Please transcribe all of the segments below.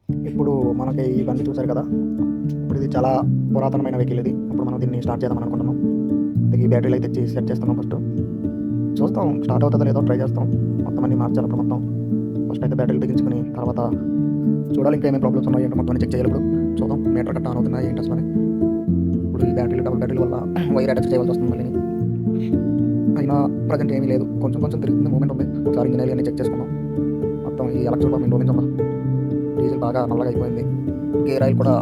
ఇప్పుడు మనకి ఇవన్నీ చూసారు కదా! ఇప్పుడు ఇది చాలా పురాతనమైన వెహికల్ ఇది. ఇప్పుడు మనం దీన్ని స్టార్ట్ చేద్దామని అనుకుంటున్నాం. ఈ బ్యాటరీలు అయితే తెచ్చి సెట్ చేస్తున్నాం ఫస్ట్. చూస్తాం స్టార్ట్ అవుతుందో లేదో ట్రై చేస్తాం. మొత్తం అన్నీ మార్చాలి ఇప్పుడు మొత్తం. ఫస్ట్ అయితే బ్యాటరీలు బిగించుకొని తర్వాత చూడాలి ఇంకా ఏమేమి ప్రాబ్లమ్స్ ఉన్నాయో ఏంటో మొత్తం అన్ని చెక్ చేయాలి ఇప్పుడు. చూద్దాం మీటర్ గట్టా ఆన్ అవుతుందా ఏంటి అసలని. ఇప్పుడు ఈ బ్యాటరీలు డబుల్ బ్యాటరీల వల్ల వైర్ అటాచ్ చేయవలసి వస్తుంది మళ్ళీని. అయినా ప్రజెంట్ ఏమీ లేదు. కొంచెం కొంచెం తిరుగుతుంది మూవ్‌మెంట్ ఉంది. ఒకసారి ఇంజిన్ ఆయిల్ అన్నీ చెక్ చేసుకుందాం. మొత్తం ఈ ఎలక్ట్రిక్ పంప్ ఇంట్లో నుంచి డీజిల్ బాగా నల్లగా అయిపోయింది. గేర్ ఆయిల్ కూడా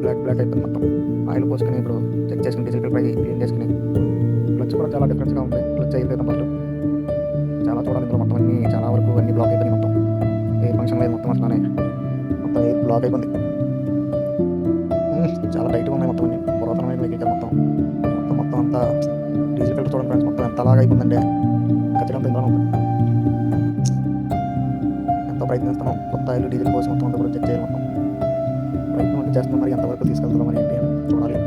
బ్లాక్ బ్లాక్ అయిపోయింది మొత్తం. ఆయిల్ పోసుకొని ఇప్పుడు చెక్ చేసుకుని డీజిల్ ఫిల్టర్ అయ్యి క్లీన్ చేసుకుని క్లచ్ కూడా చాలా డిఫరెన్స్గా ఉంది. క్లచ్ అయిపోయింది ఫస్ట్. చాలా చూడాలి ఇందులో మొత్తం అన్నీ చాలా వరకు అన్నీ బ్లాక్ అయిపోయినాయి మొత్తం. ఎయిర్ ఫంక్షన్ లేదు మొత్తం అసలనే. మొత్తం ఎయిర్ బ్లాక్ అయిపోయింది. చాలా టైట్గా ఉన్నాయి మొత్తం అన్నీ. పురాతనమైన వెహికల్ మొత్తం. మొత్తం మొత్తం అంతా డీజిల్ ఫిల్టర్ చూడండి ఫ్రెండ్స్ మొత్తం ఎంత అలాగా అయిపోయిందంటే ఖచ్చితంగా ఇందులో ఉంది. ఎంతో ప్రయత్నిస్తున్నాం. కొత్త ఆయిల్ డీజిల్ పోసి మొత్తం అంతా కూడా చెక్ చేయాలి మొత్తం. ప్రయత్నం అంటే చేస్తున్నాం మరి ఎంతవరకు తీసుకెళ్తుందో మరి ఏంటి అని చూడాలి.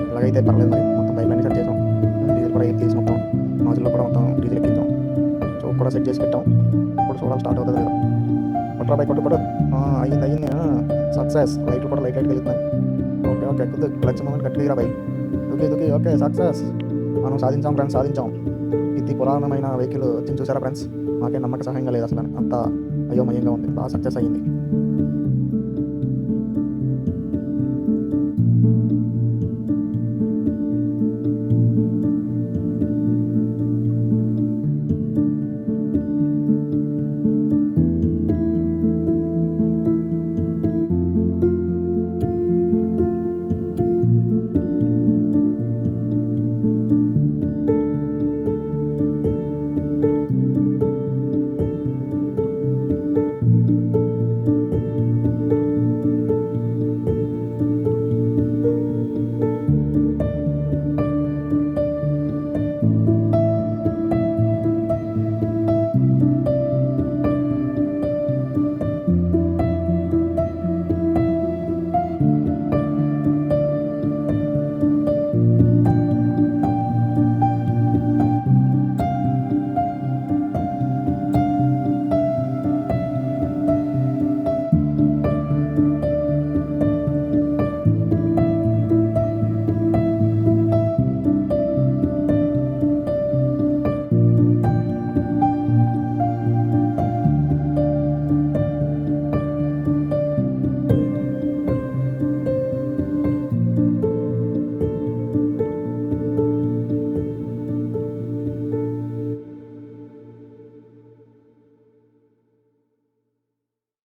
ఇలాగైతే పర్లేదు మరి మొత్తం పైపులన్నీ సెట్ చేసాం. డీజిల్ కూడా తీసి మొత్తం నాజిల్లో కూడా మొత్తం డీజిల్ ఎక్కించాం. సో కూడా సెట్ చేసి పెట్టాం. ఇప్పుడు చూడాలి స్టార్ట్ అవుతుంది లేదా. కొట్టరా బైక్ కొట్టు. అయ్యింది అయ్యింది సక్సెస్. లైట్లు కూడా లైట్ వెళ్తున్నాయి. ఓకే ఓకే ఎక్కువ క్లచ్ మూమెంట్ గట్టిగా బైక్ దుకి దుకి ఓకే సక్సెస్. మనం సాధించాం ఫ్రెండ్స్ సాధించాం. ఇది పురాతనమైన వెహికల్ వచ్చింది చూసారా ఫ్రెండ్స్. మాకే నమ్మక సహాయంగా లేదు అసలు అంత అయోమయంగా ఉంది. బాగా సక్సెస్ అయ్యింది.